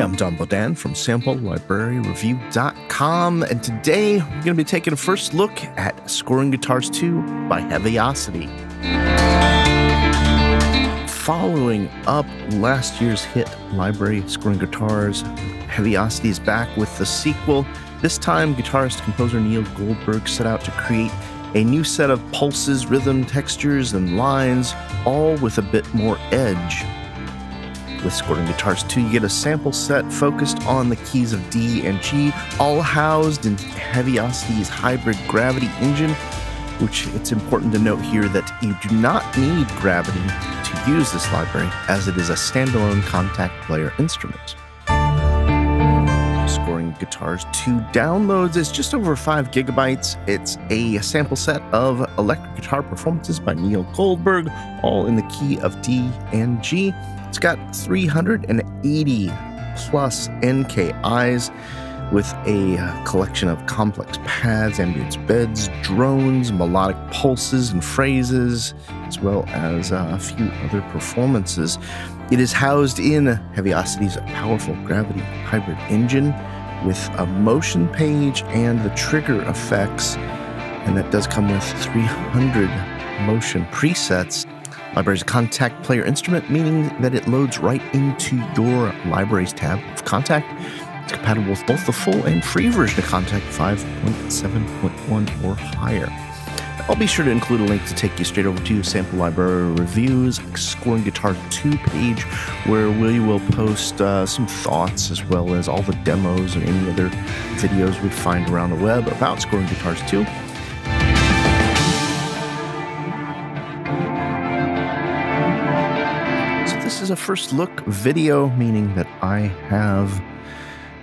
I'm Don Bodan from SampleLibraryReview.com, and today we're going to be taking a first look at Scoring Guitars 2 by Heavyocity. Following up last year's hit library, Scoring Guitars, Heavyocity is back with the sequel. This time, guitarist-composer Neil Goldberg set out to create a new set of pulses, rhythm, textures, and lines, all with a bit more edge. With Scoring Guitars 2, you get a sample set focused on the keys of D and G, all housed in Heavyocity's hybrid gravity engine, which it's important to note here that you do not need gravity to use this library, as it is a standalone contact player instrument. Scoring Guitars 2 downloads is just over 5 gigabytes. It's a sample set of electric guitar performances by Neil Goldberg, all in the key of D and G. It's got 380 plus NKIs with a collection of complex pads, ambient beds, drones, melodic pulses and phrases, as well as a few other performances. It is housed in Heavyocity's powerful gravity hybrid engine with a motion page and the trigger effects, and that does come with 300 motion presets. Library's a contact player instrument, meaning that it loads right into your library's tab of Contact. It's compatible with both the full and free version of Contact 5.7.1 or higher. I'll be sure to include a link to take you straight over to Sample Library Reviews Scoring Guitar 2 page, where we will post some thoughts as well as all the demos and any other videos we find around the web about Scoring Guitars 2. This is a first look video, meaning that I have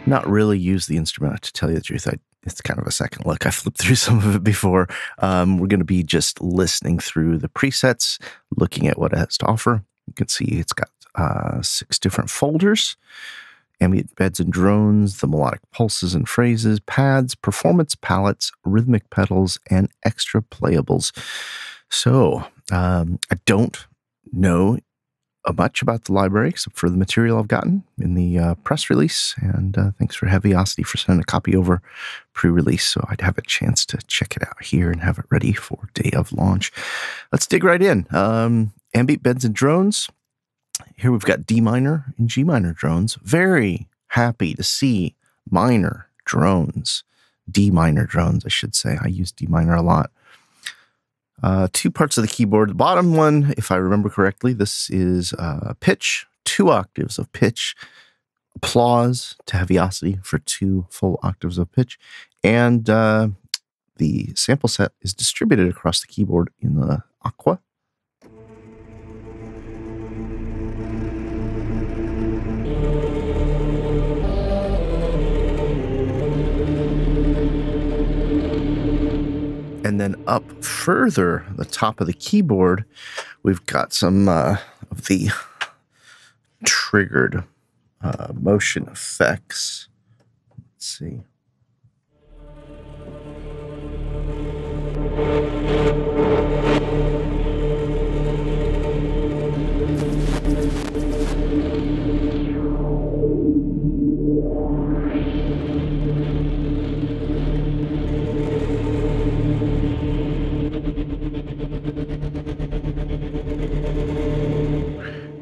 not really used the instrument. To tell you the truth, it's kind of a second look. I flipped through some of it before. We're going to be just listening through the presets, looking at what it has to offer. You can see it's got 6 different folders: ambient beds and drones, the melodic pulses and phrases, pads, performance palettes, rhythmic pedals, and extra playables. So I don't know much about the library except for the material I've gotten in the press release, and thanks for Heavyocity for sending a copy over pre-release so I'd have a chance to check it out here and have it ready for day of launch. Let's dig right in. Ambient beds and drones. Here we've got D minor and G minor drones. Very happy to see minor drones. D minor drones, I should say. I use D minor a lot. 2 parts of the keyboard. The bottom one, if I remember correctly, this is pitch, 2 octaves of pitch. Applause to Heavyocity for 2 full octaves of pitch. And the sample set is distributed across the keyboard in the aqua. And then up further, the top of the keyboard, we've got some of the triggered motion effects. Let's see.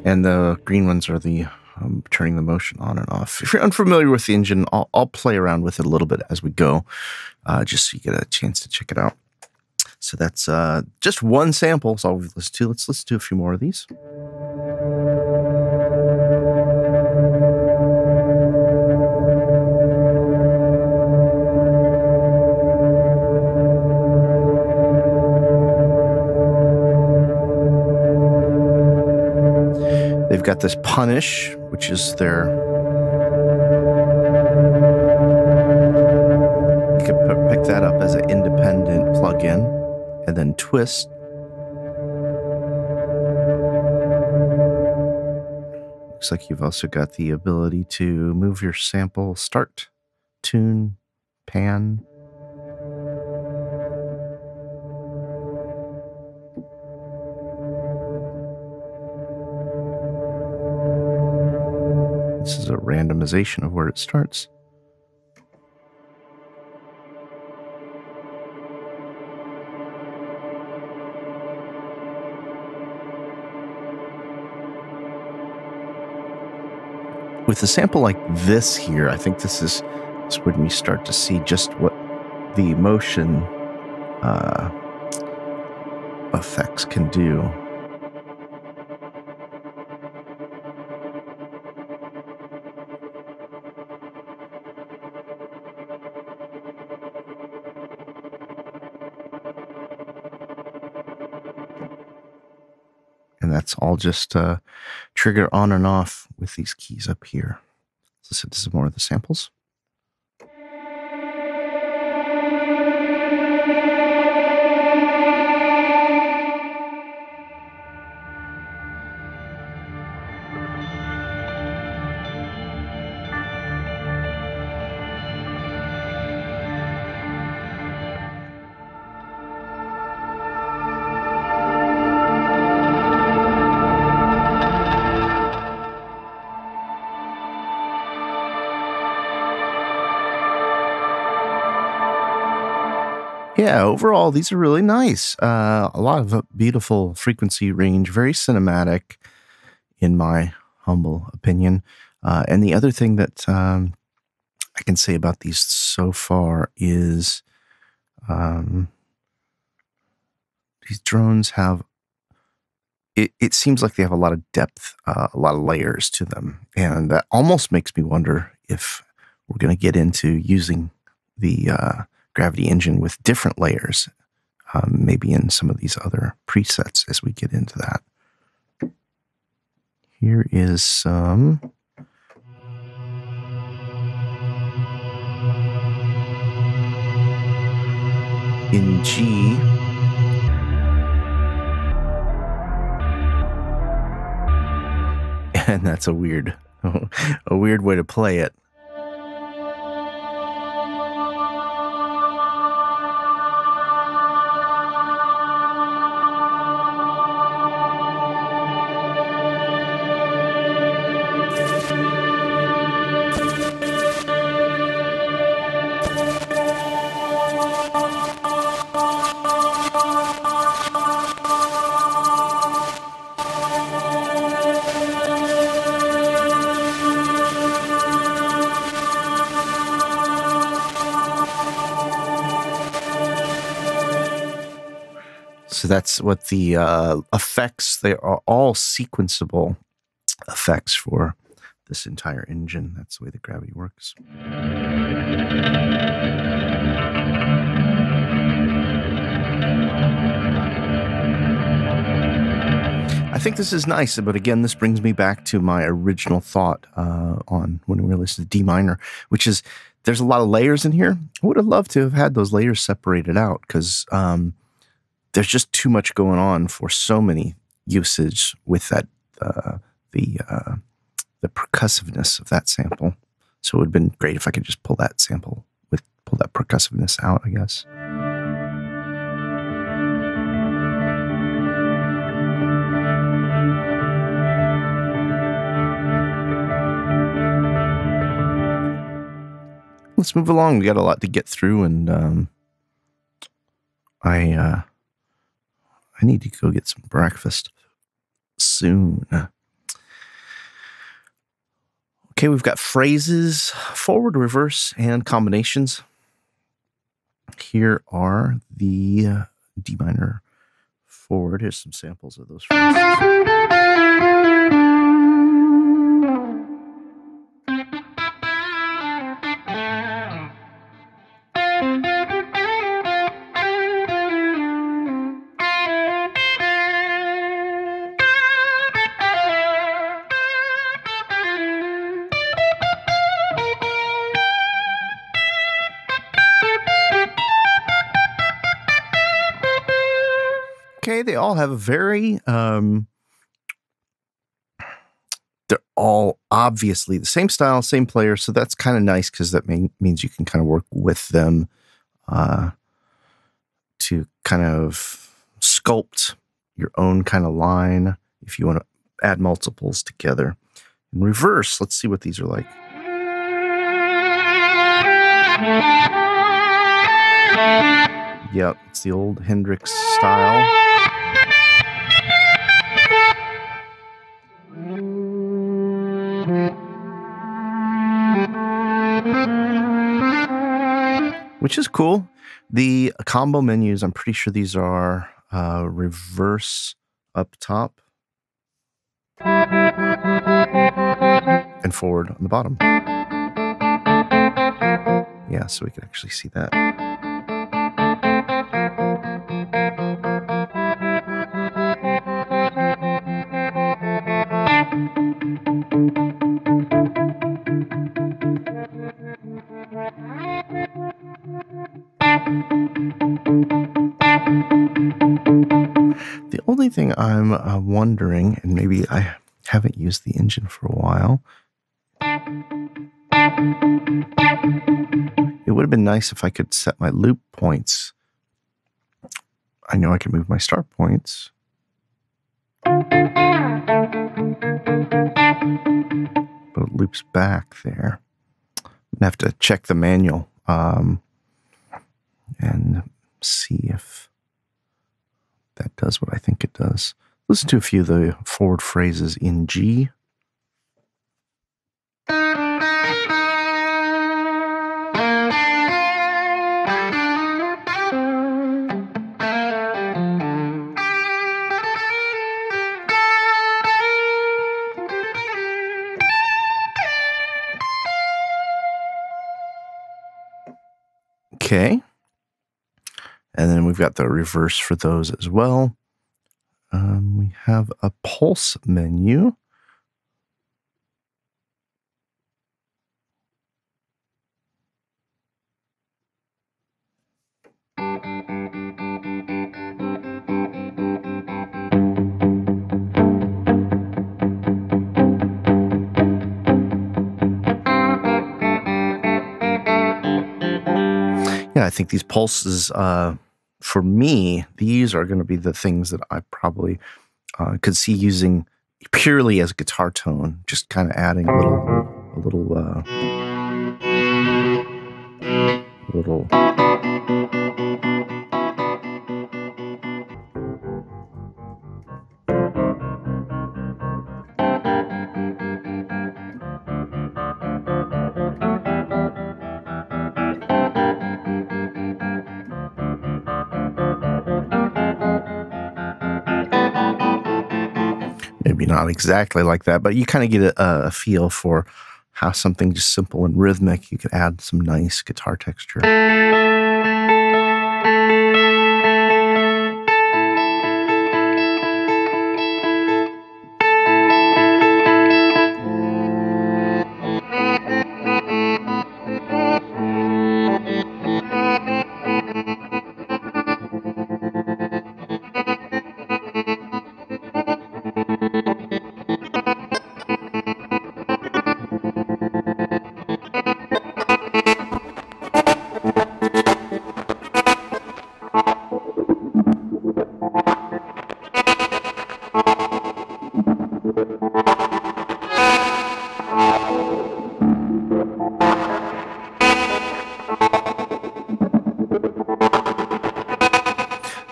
And the green ones are the turning the motion on and off. If you're unfamiliar with the engine, I'll play around with it a little bit as we go, just so you get a chance to check it out. So that's just one sample. So let's listen to a few more of these. They've got this punish, which is their... You can pick that up as an independent plug-in, and then twist. Looks like you've also got the ability to move your sample, start, tune, pan. This is a randomization of where it starts. With a sample like this here, I think this is when we start to see just what the emotion effects can do. And that's all just trigger on and off with these keys up here. Let's listen to some more of the samples. Yeah, overall, these are really nice. A lot of beautiful frequency range, very cinematic, in my humble opinion. And the other thing that I can say about these so far is these drones have, it seems like they have a lot of depth, a lot of layers to them. And that almost makes me wonder if we're going to get into using the Gravity engine with different layers, maybe in some of these other presets as we get into that. Here is some in G. And that's a weird way to play it. So that's what the effects, they are all sequenceable effects for this entire engine. That's the way the Gravity works. I think this is nice, but again, this brings me back to my original thought on when we listened to D minor, which is there's a lot of layers in here. I would have loved to have had those layers separated out because there's just too much going on for so many usage with that the percussiveness of that sample. So it would have been great if I could just pull that sample pull that percussiveness out, I guess. Let's move along. We got a lot to get through, and I need to go get some breakfast soon. Okay, we've got phrases, forward, reverse, and combinations. Here are the D minor forward. Here's some samples of those phrases. Okay, they all have a very, they're all obviously the same style, same player, so that's kind of nice because that means you can kind of work with them to kind of sculpt your own kind of line if you want to add multiples together. In reverse, let's see what these are like. Yep, it's the old Hendrix style. Which is cool. The combo menus, I'm pretty sure these are reverse up top and forward on the bottom. Yeah, so we can actually see that. The only thing I'm wondering, and maybe I haven't used the engine for a while, it would have been nice if I could set my loop points. I know I can move my start points. But it loops back there. I'm going to have to check the manual and see if that does what I think it does. Listen to a few of the forward phrases in G. Okay. And then we've got the reverse for those as well. We have a pulse menu. Yeah, I think these pulses, for me, these are going to be the things that I probably could see using purely as guitar tone, just kind of adding a little maybe not exactly like that, but you kind of get a feel for how something just simple and rhythmic, you could add some nice guitar texture.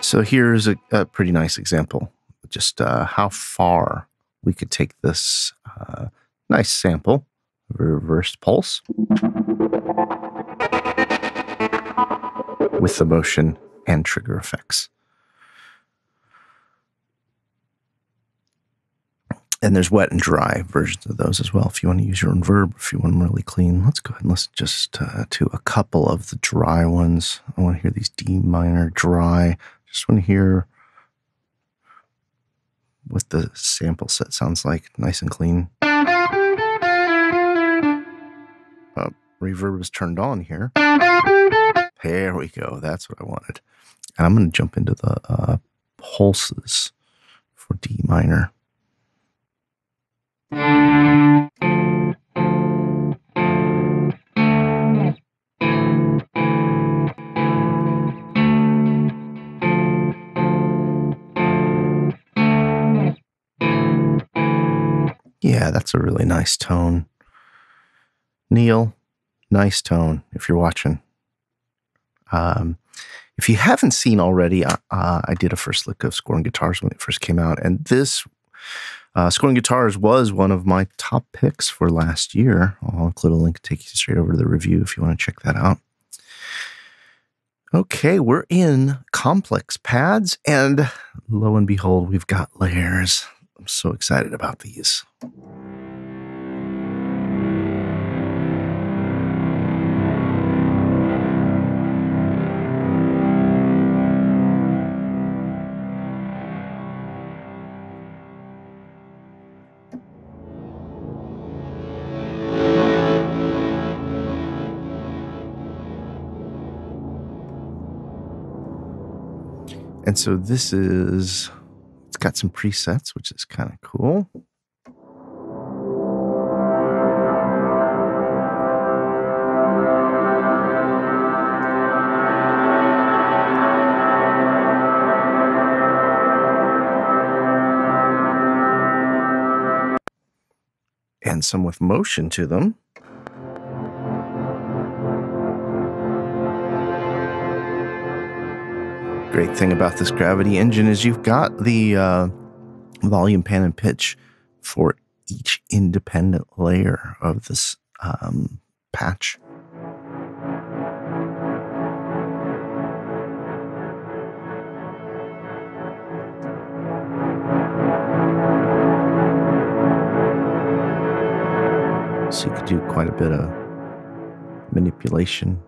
So here's a pretty nice example, just how far we could take this nice sample, reversed pulse, with the motion and trigger effects. And there's wet and dry versions of those as well. If you want to use your own verb, if you want them really clean, let's go ahead and listen just to a couple of the dry ones. I want to hear these D minor dry. Just want to hear what the sample set sounds like, nice and clean. Reverb is turned on here. There we go. That's what I wanted. And I'm going to jump into the pulses for D minor. Yeah, Yeah, that's a really nice tone. Neil, nice tone if you're watching. If you haven't seen already, I did a first look of Scoring Guitars when it first came out, and this Scoring Guitars was one of my top picks for last year. I'll include a link to take you straight over to the review if you want to check that out. Okay, we're in complex pads, and lo and behold, we've got layers. I'm so excited about these. And so this is, it's got some presets, which is kind of cool. And some with motion to them. Great thing about this Gravity engine is you've got the volume, pan, and pitch for each independent layer of this patch. So you could do quite a bit of manipulation.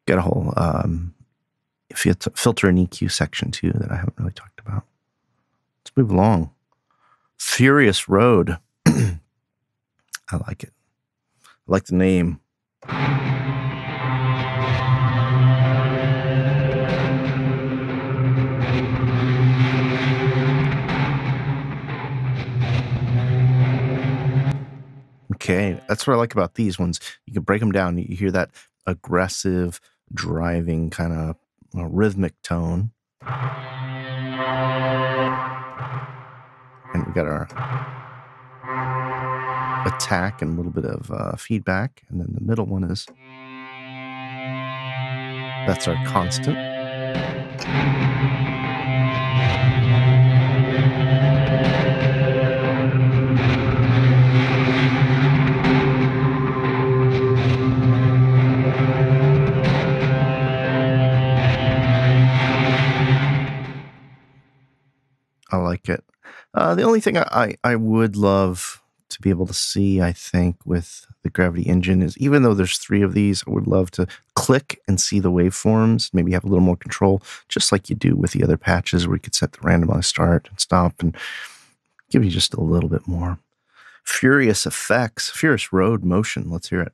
Got a whole filter and EQ section too that I haven't really talked about. Let's move along. Furious Road. I like it. I like the name. Okay, that's what I like about these ones. You can break them down. You hear that aggressive, driving kind of rhythmic tone. And we got our attack and a little bit of feedback. And then the middle one is, that's our constant. I like it. The only thing I would love to be able to see, I think, with the Gravity engine is, even though there's 3 of these, I would love to click and see the waveforms, maybe have a little more control, just like you do with the other patches where you could set the randomized start and stop and give you just a little bit more. Furious effects, Furious Road motion. Let's hear it.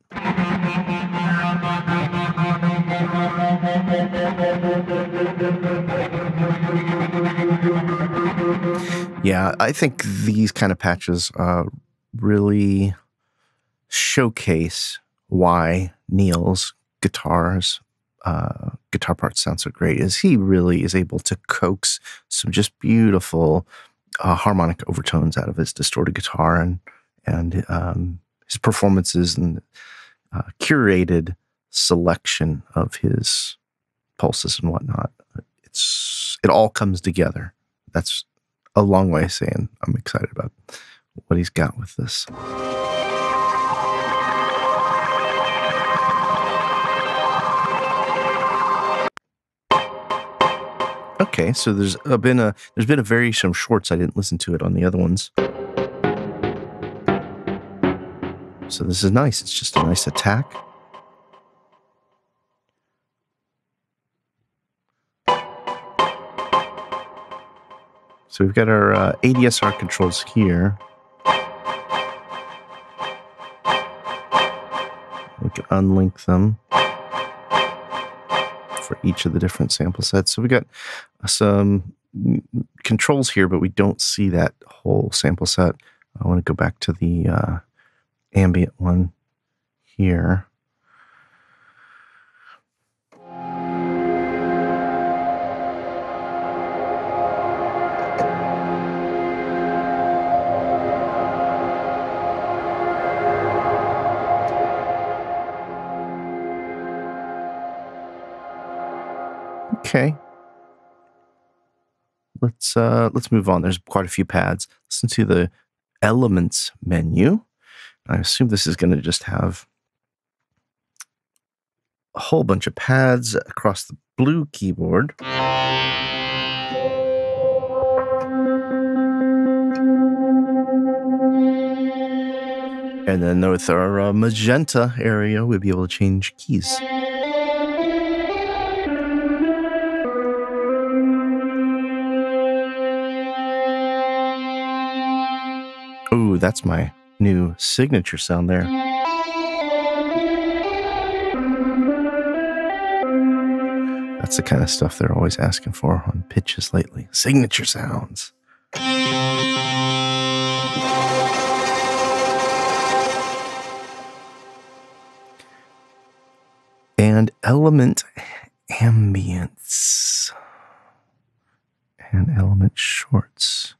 Yeah, I think these kind of patches really showcase why Neil's guitar parts sound so great, is he really is able to coax some just beautiful harmonic overtones out of his distorted guitar, and his performances and curated selection of his pulses and whatnot. It all comes together. That's a long way of saying I'm excited about what he's got with this. Okay, so there's been a variation of Schwartz. I didn't listen to it on the other ones. So this is nice. It's just a nice attack. So we've got our ADSR controls here. We can unlink them for each of the different sample sets. So we got some controls here, but we don't see that whole sample set. I want to go back to the ambient one. here. Okay. Let's move on. There's quite a few pads. Listen to the Elements menu. I assume this is going to just have a whole bunch of pads across the blue keyboard. And then with our magenta area, we'll be able to change keys. Ooh, that's my new signature sound there. That's the kind of stuff they're always asking for on pitches lately. Signature sounds. And element ambience. And element shorts.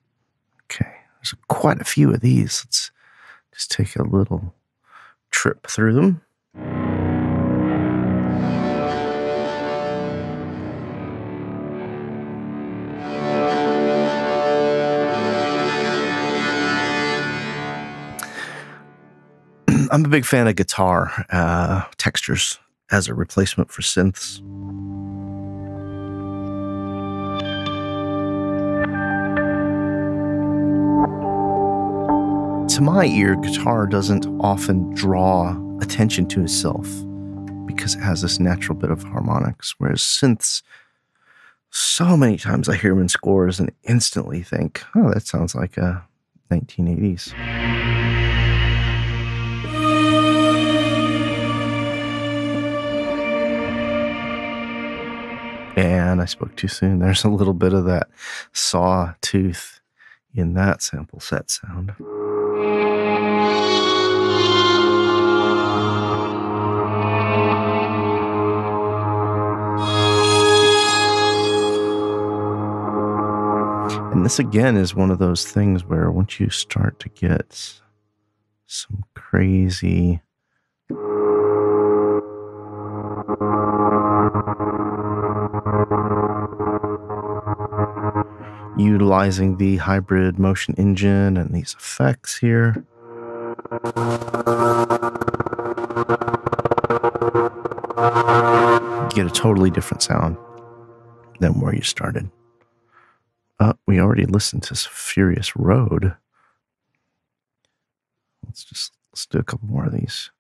Okay, there's quite a few of these. Let's just take a little trip through them. I'm a big fan of guitar textures as a replacement for synths. To my ear, guitar doesn't often draw attention to itself because it has this natural bit of harmonics, whereas synths, so many times I hear them in scores and instantly think, oh, that sounds like a 1980s. And I spoke too soon. There's a little bit of that sawtooth in that sample set sound. And this again is one of those things where once you start to get some crazy utilizing the hybrid motion engine and these effects here. You get a totally different sound than where you started. We already listened to Furious Road. Let's do a couple more of these.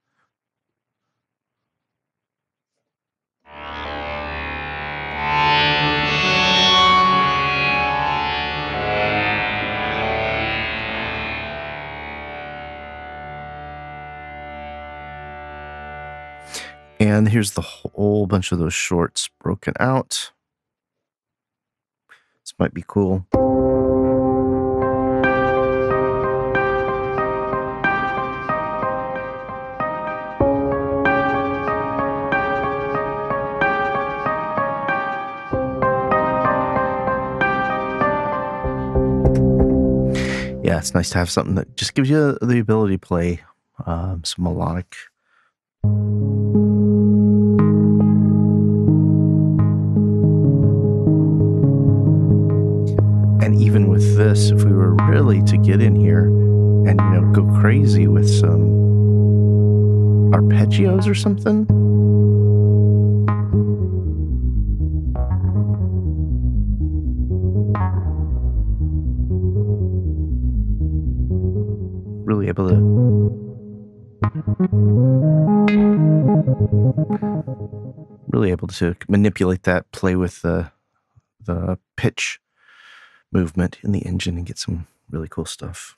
And here's the whole bunch of those shorts broken out. This might be cool. Yeah, it's nice to have something that just gives you the ability to play some melodic. And even with this, if we were really to get in here and, go crazy with some arpeggios or something. Really able to manipulate that, play with the pitch movement in the engine and get some really cool stuff.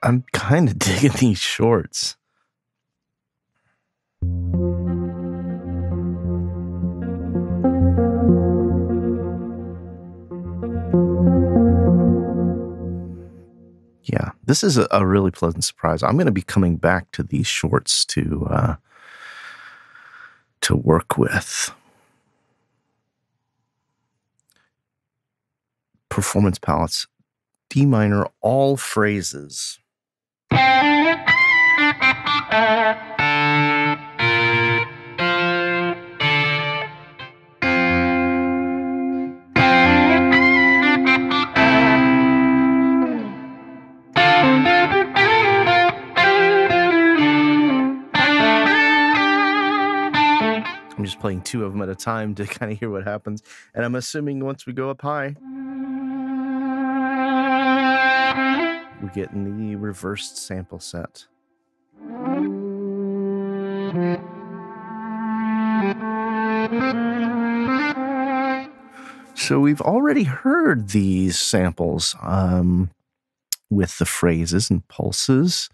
I'm kind of digging these shorts. Yeah, this is a really pleasant surprise. I'm going to be coming back to these shorts to work with. Performance palettes, D minor, all phrases. I'm just playing two of them at a time to kind of hear what happens. And I'm assuming once we go up high, we're getting the reversed sample set. So we've already heard these samples with the phrases and pulses.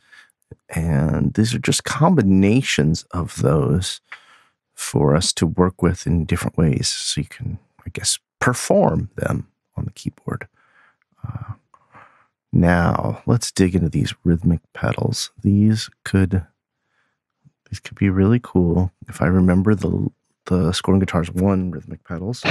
And these are just combinations of those for us to work with in different ways. So you can, I guess, perform them on the keyboard. Now, let's dig into these rhythmic pedals. These could be really cool. If I remember the Scoring Guitars 1 rhythmic pedals.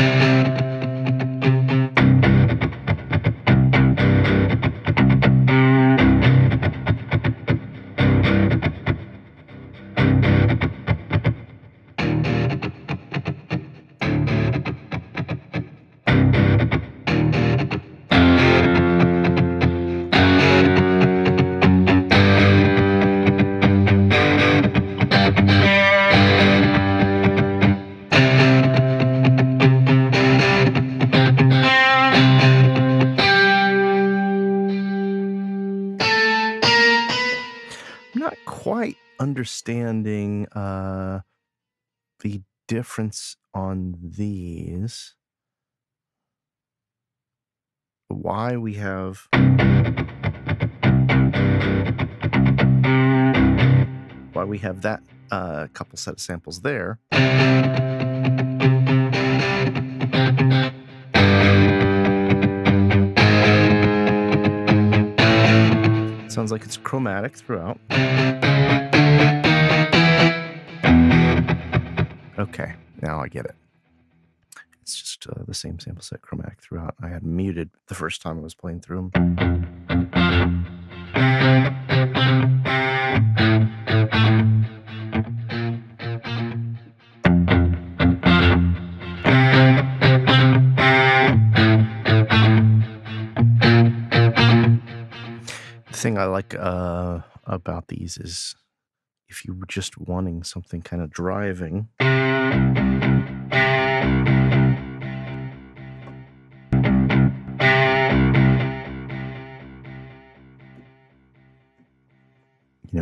Understanding the difference on these, why we have that couple set of samples there. Sounds like it's chromatic throughout. Okay, now I get it. It's just the same sample set, chromatic throughout. I had muted the first time I was playing through them. The thing I like about these is if you were just wanting something kind of driving,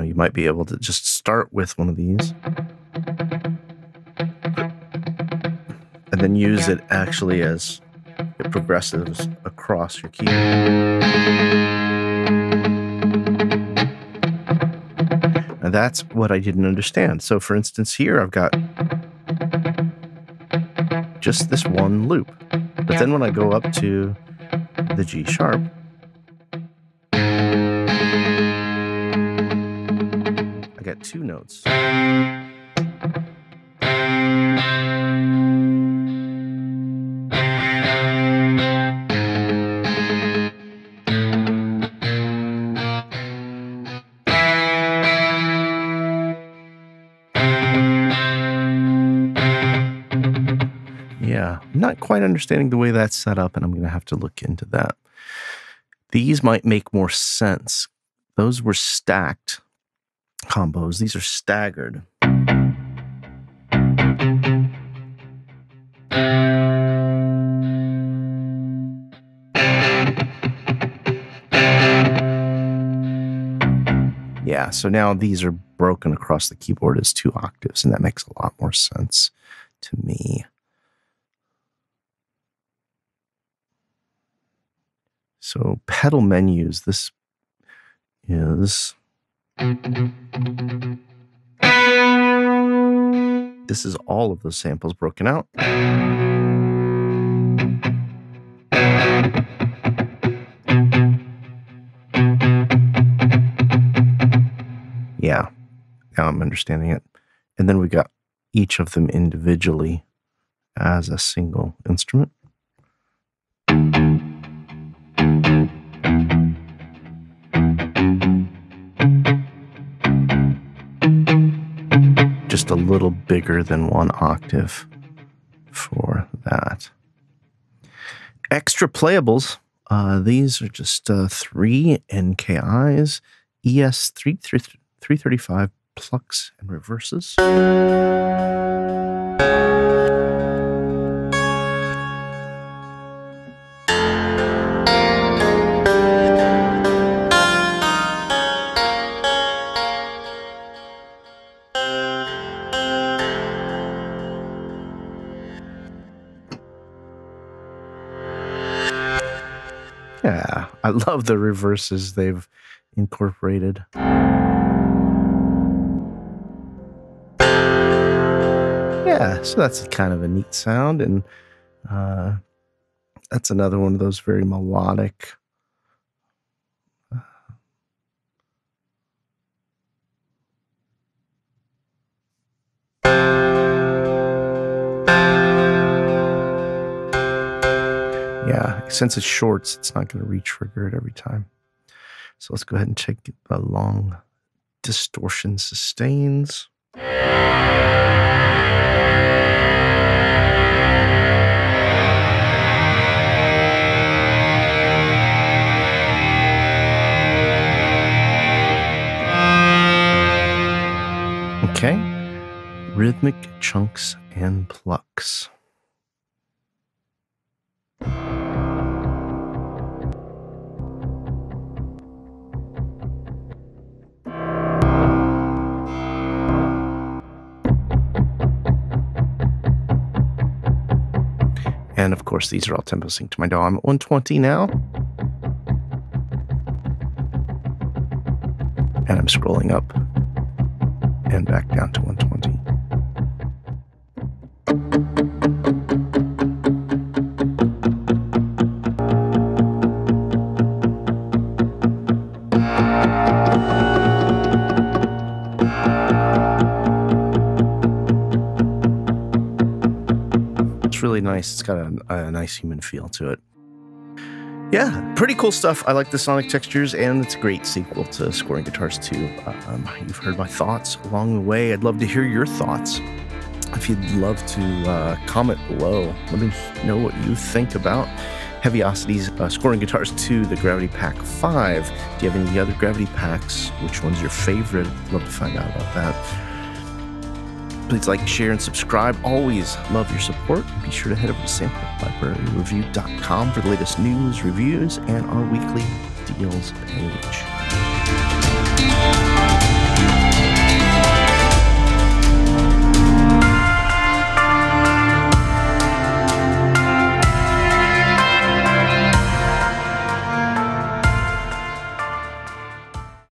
you might be able to just start with one of these and then use it actually as it progresses across your keyboard. And that's what I didn't understand. So for instance, here I've got just this one loop. But then when I go up to the G sharp, I got two notes. I'm not quite understanding the way that's set up, and I'm going to have to look into that. These might make more sense. Those were stacked combos. These are staggered. Yeah, so now these are broken across the keyboard as 2 octaves, and that makes a lot more sense to me. So pedal menus, this is all of those samples broken out. now I'm understanding it. And then we got each of them individually as a single instrument. Just a little bigger than 1 octave for that. Extra playables. These are just 3 NKIs, ES 335 plucks and reverses. Yeah, I love the reverses they've incorporated. Yeah, so that's kind of a neat sound, and that's another one of those very melodic. Yeah, since it's shorts, it's not going to re-trigger it every time. So let's go ahead and check the long distortion sustains. Okay, rhythmic chunks and plucks. And of course, these are all tempo synced to my DAW. I'm at 120 now. And I'm scrolling up and back down to 120. Really nice. It's got a nice human feel to it. Yeah, pretty cool stuff. I like the sonic textures, and it's a great sequel to Scoring Guitars 2. You've heard my thoughts along the way. I'd love to hear your thoughts. If you'd love to comment below, let me know what you think about Heavyocity's Scoring Guitars 2, the Gravity Pack 5. Do you have any of the other Gravity Packs? Which one's your favorite? I'd love to find out about that. Please like, share, and subscribe. Always love your support. Be sure to head over to samplerlibraryreview.com for the latest news, reviews, and our weekly deals page.